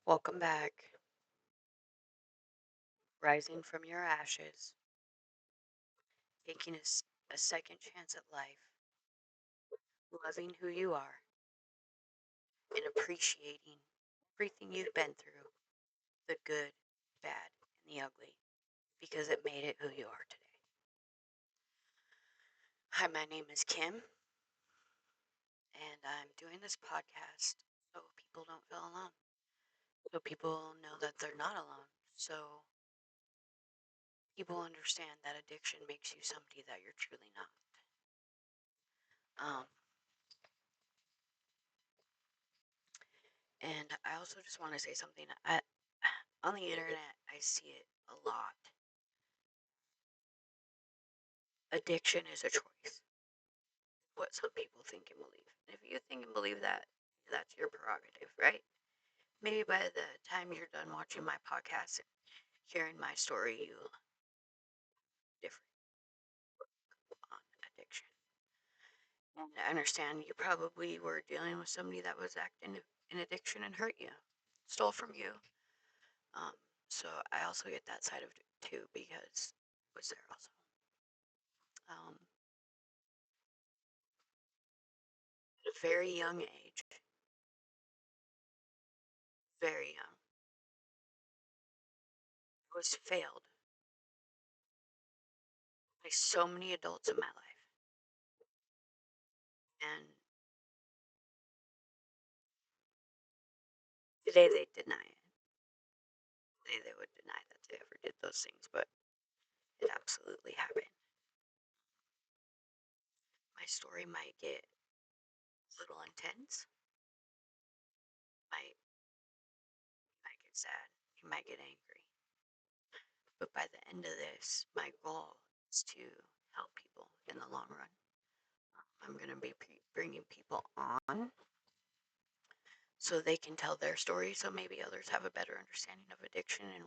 Welcome back, rising from your ashes, taking a second chance at life, loving who you are, and appreciating everything you've been through, the good, bad, and the ugly, because it made it who you are today. Hi, my name is Kim, and I'm doing this podcast so people don't feel alone, so people know that they're not alone, so people understand that addiction makes you somebody that you're truly not. Um, And I also just want to say something. On the internet, I see it a lot. Addiction is a choice. What some people think and believe. And if you think and believe that, that's your prerogative, right? Maybe by the time you're done watching my podcast and hearing my story, you'll differ on addiction. And I understand you probably were dealing with somebody that was acting in addiction and hurt you, stole from you. Um, so I also get that side of it too because I was there also. Um, at a very young age, very young, I was failed by so many adults in my life. And today they deny it. Today they would deny that they ever did those things, but it absolutely happened. My story might get a little intense, might get sad, you might get angry. But by the end of this, my goal is to help people in the long run. I'm going to be bringing people on so they can tell their story so maybe others have a better understanding of addiction and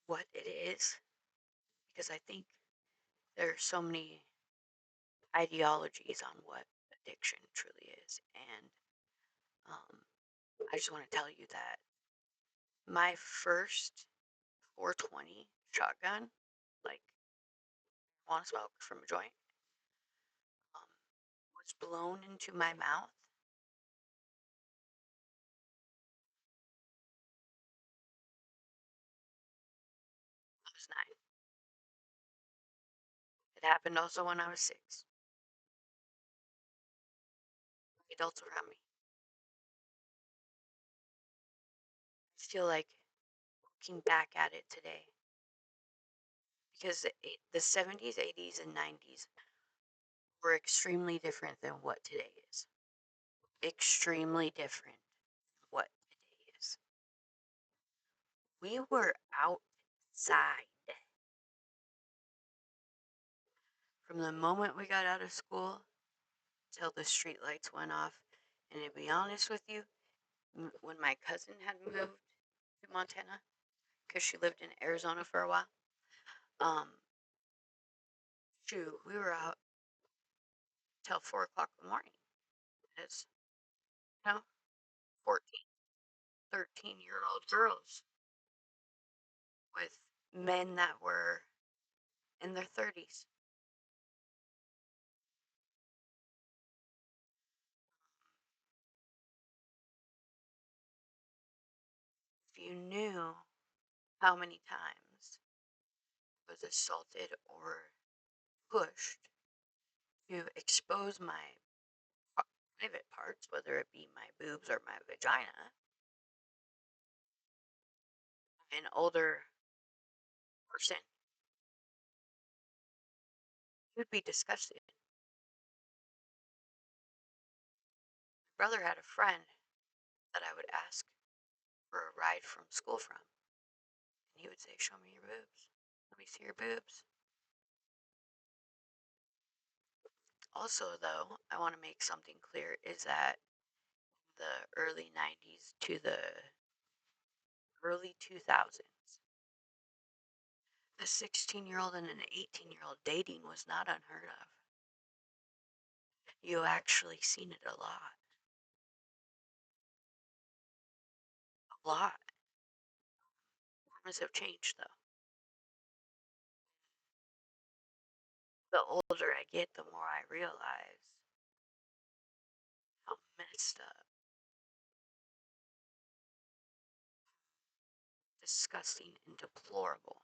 what it is. Because I think there are so many ideologies on what addiction truly is. And um, I just want to tell you that my first 420 shotgun, like, want to smoke from a joint, um, was blown into my mouth. I was 9. It happened also when I was 6. Adults around me. I feel like looking back at it today because the 70s, 80s, and 90s were extremely different than what today is. Extremely different than what today is. We were outside from the moment we got out of school till the street lights went off. And to be honest with you, when my cousin had moved to Montana, because she lived in Arizona for a while, um, shoot, we were out till 4 o'clock in the morning. As you know, 14, 13-year-old girls with men that were in their 30s. If you knew how many times I was assaulted or pushed to expose my private parts, whether it be my boobs or my vagina, an older person, you'd be disgusted. My brother had a friend that I would ask for a ride from school from, and he would say, "Show me your boobs. Let me see your boobs." Also, though, I want to make something clear is that the early 90s to the early 2000s, a 16-year-old and an 18-year-old dating was not unheard of. You actually seen it a lot. a lot. Times have changed, though. The older I get, the more I realize how messed up, disgusting, and deplorable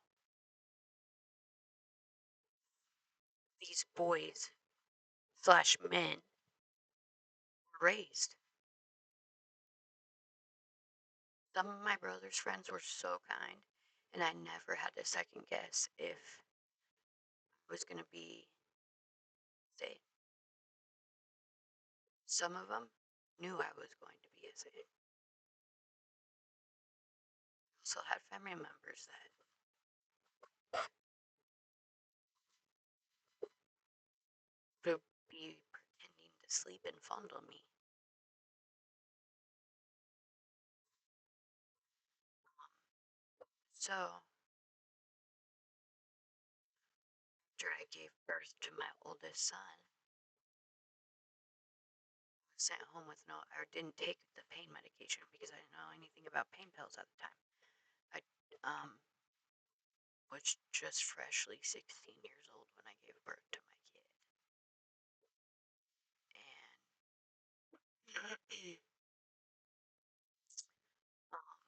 these boys slash men were raised. Some of my brother's friends were so kind, and I never had to second guess if I was going to be safe. Some of them knew I was going to be a safe. Also had family members that would be pretending to sleep and fondle me. So, after I gave birth to my oldest son, I was sent home with no, I didn't take the pain medication because I didn't know anything about pain pills at the time. I was just freshly 16 years old when I gave birth to my kid. And um,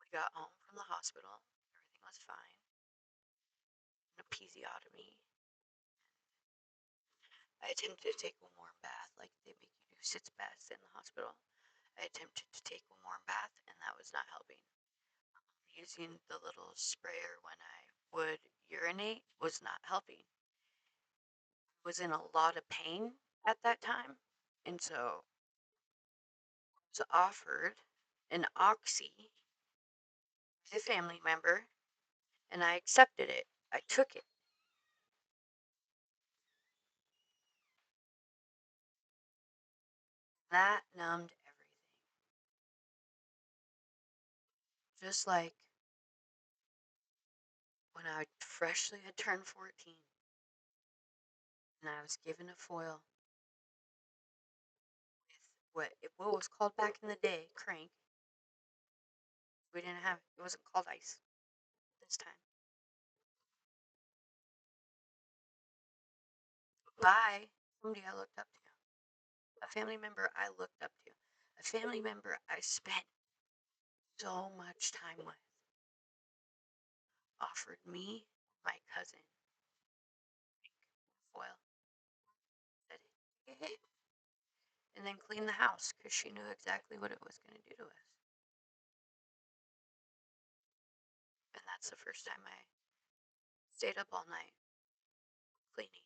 we got home from the hospital. Everything was fine. An episiotomy. I attempted to take a warm bath like they make you do sitz baths in the hospital. I attempted to take a warm bath, and that was not helping. Using the little sprayer when I would urinate was not helping. I was in a lot of pain at that time, and so I was offered an oxy by a family member, and I accepted it. I took it. That numbed everything. Just like when I freshly had turned 14 and I was given a foil with what was called back in the day crank. We didn't have it wasn't called ice this time. By somebody I looked up to, a family member I looked up to, a family member I spent so much time with, offered me my cousin foil, said, "Hey," and then cleaned the house because she knew exactly what it was going to do to us. And that's the first time I stayed up all night cleaning,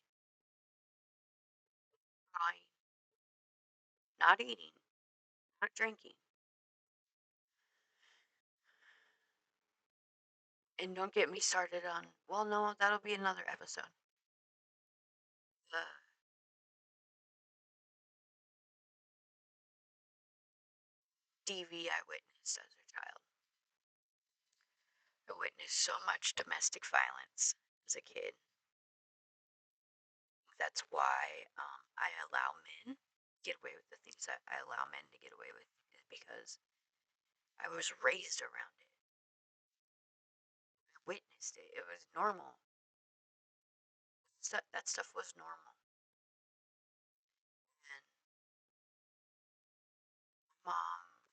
drawing, not eating, not drinking. And don't get me started on, well, no, that'll be another episode. The DV I witnessed as a child. I witnessed so much domestic violence as a kid. That's why I allow men to get away with the things that I allow men to get away with, is because I was raised around it. I witnessed it. It was normal. That stuff was normal. And mom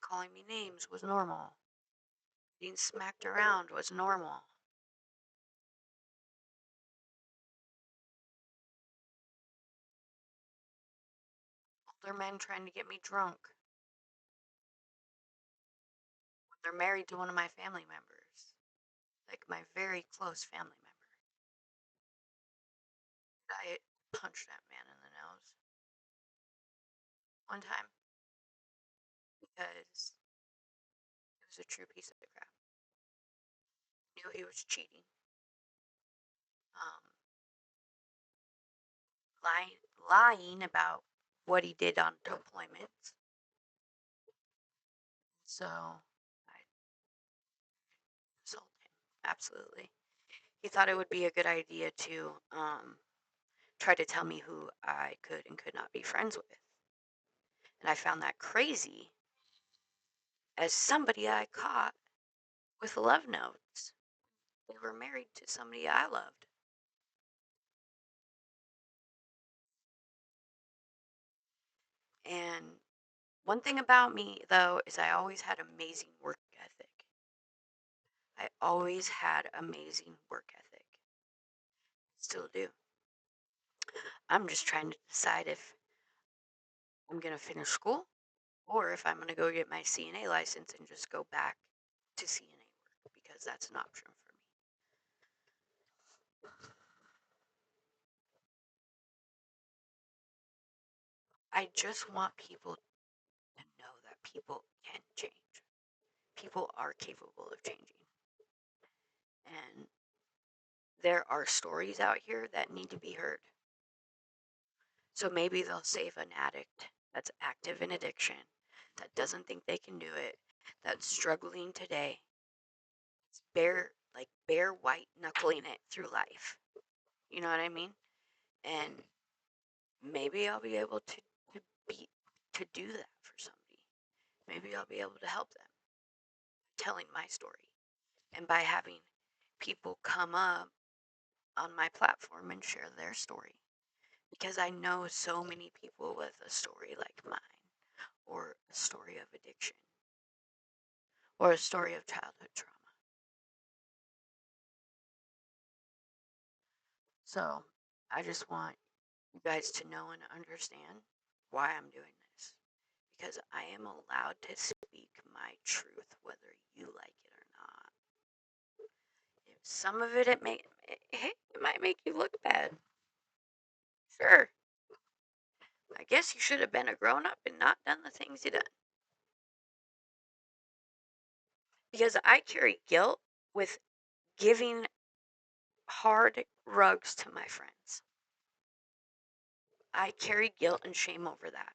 calling me names was normal. Being smacked around was normal. Older men trying to get me drunk when they're married to one of my family members, like my very close family member. I punched that man in the nose one time because it was a true piece of crap. Knew he was cheating, um, lying about what he did on deployments. So I insulted him. Absolutely. He thought it would be a good idea to try to tell me who I could and could not be friends with. And I found that crazy as somebody I caught with love notes. They were married to somebody I loved. And one thing about me, though, is I always had amazing work ethic. I always had amazing work ethic. Still do. I'm just trying to decide if I'm going to finish school or if I'm going to go get my CNA license and just go back to CNA work because that's an option for me. I just want people to know that people can change. People are capable of changing. And there are stories out here that need to be heard. So maybe they'll save an addict that's active in addiction, that doesn't think they can do it, that's struggling today, bare white knuckling it through life. You know what I mean? And maybe I'll be able to be to do that for somebody. Maybe I'll be able to help them telling my story and by having people come up on my platform and share their story because I know so many people with a story like mine or a story of addiction or a story of childhood trauma. So I just want you guys to know and understand why I'm doing this because I am allowed to speak my truth whether you like it or not. If some of it might make you look bad. Sure. I guess you should have been a grown up and not done the things you done. Because I carry guilt with giving hard rugs to my friends. I carry guilt and shame over that.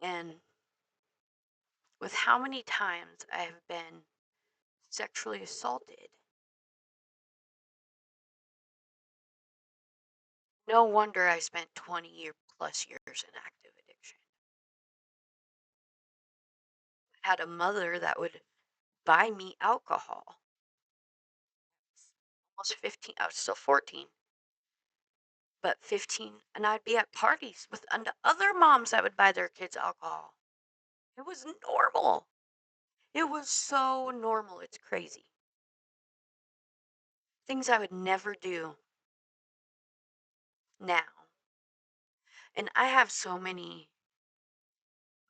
And with how many times I have been sexually assaulted, no wonder I spent 20+ years in active addiction. I had a mother that would buy me alcohol. Almost 15, I was still 14, but 15, and I'd be at parties with other moms that would buy their kids alcohol. It was normal. It was so normal. It's crazy. Things I would never do now. And I have so many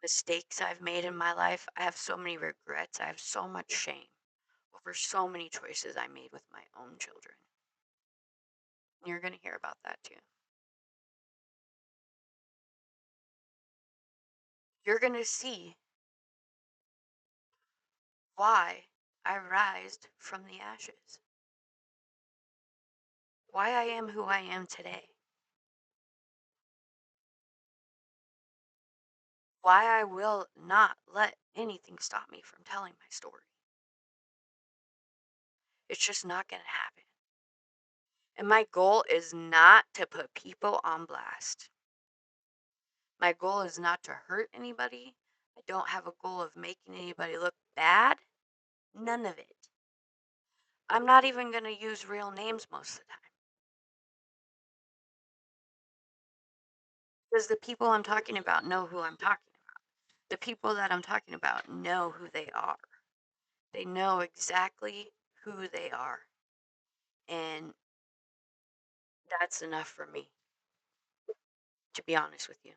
mistakes I've made in my life. I have so many regrets. I have so much shame over so many choices I made with my own children. You're going to hear about that too. You're going to see why I rised from the ashes. Why I am who I am today. Why I will not let anything stop me from telling my story. It's just not going to happen. And my goal is not to put people on blast. My goal is not to hurt anybody. I don't have a goal of making anybody look bad. None of it. I'm not even going to use real names most of the time. Because the people I'm talking about know who I'm talking about. The people that I'm talking about know who they are. They know exactly who they are. And that's enough for me, to be honest with you.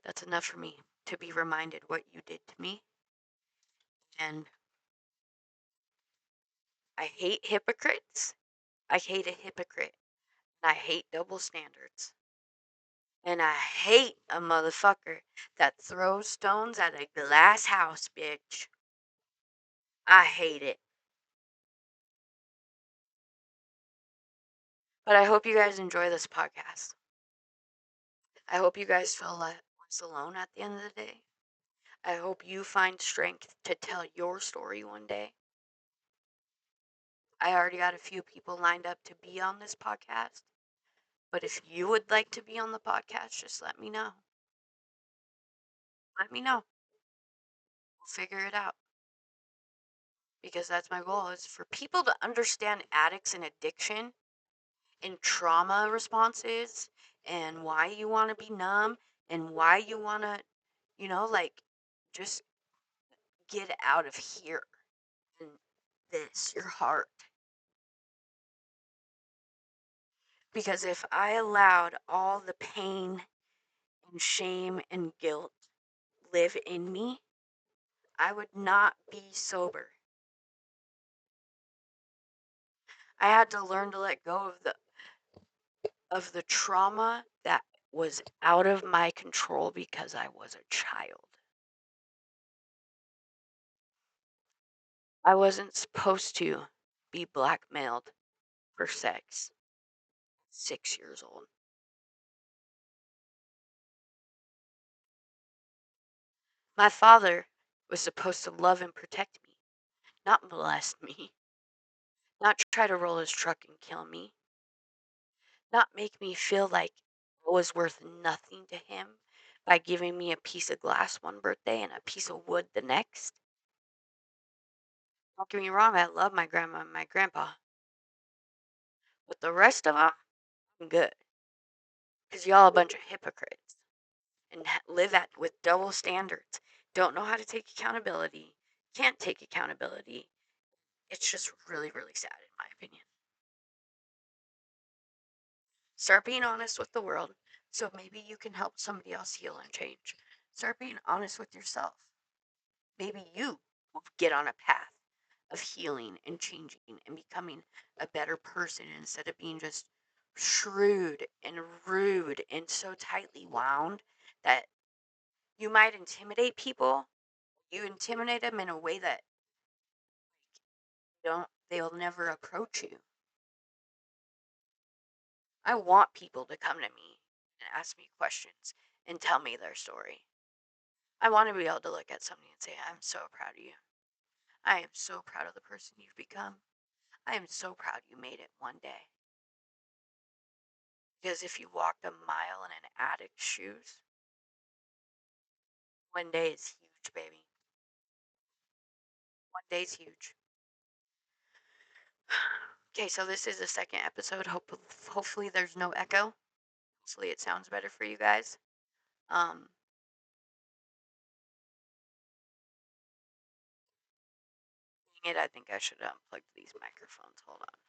That's enough for me to be reminded what you did to me. And I hate hypocrites. I hate a hypocrite. And I hate double standards. And I hate a motherfucker that throws stones at a glass house, bitch. I hate it. But I hope you guys enjoy this podcast. I hope you guys feel less alone at the end of the day. I hope you find strength to tell your story one day. I already got a few people lined up to be on this podcast. But if you would like to be on the podcast, just let me know. Let me know. We'll figure it out. Because that's my goal, is for people to understand addicts and addiction and trauma responses and why you want to be numb and why you want to, like, just get out of here and this, your heart. Because if I allowed all the pain and shame and guilt live in me, I would not be sober. I had to learn to let go of the trauma that was out of my control because I was a child. I wasn't supposed to be blackmailed for sex. 6 years old. My father was supposed to love and protect me, not molest me, not try to roll his truck and kill me, not make me feel like I was worth nothing to him by giving me a piece of glass one birthday and a piece of wood the next. Don't get me wrong, I love my grandma and my grandpa, but the rest of them, I'm good. Because y'all a bunch of hypocrites and live with double standards. Don't know how to take accountability, can't take accountability. It's just really, really sad, in my opinion. Start being honest with the world so maybe you can help somebody else heal and change. Start being honest with yourself. Maybe you will get on a path of healing and changing and becoming a better person instead of being just shrewd and rude and so tightly wound that you might intimidate people. You intimidate them in a way that they'll never approach you. I want people to come to me and ask me questions and tell me their story. I want to be able to look at somebody and say, I'm so proud of you. I am so proud of the person you've become. I am so proud you made it one day. Because if you walked a mile in an addict's shoes, one day is huge, baby. One day's huge. Okay, so this is the second episode. Hopefully there's no echo. Hopefully it sounds better for you guys. Um, Dang it, I think I should unplug these microphones. Hold on.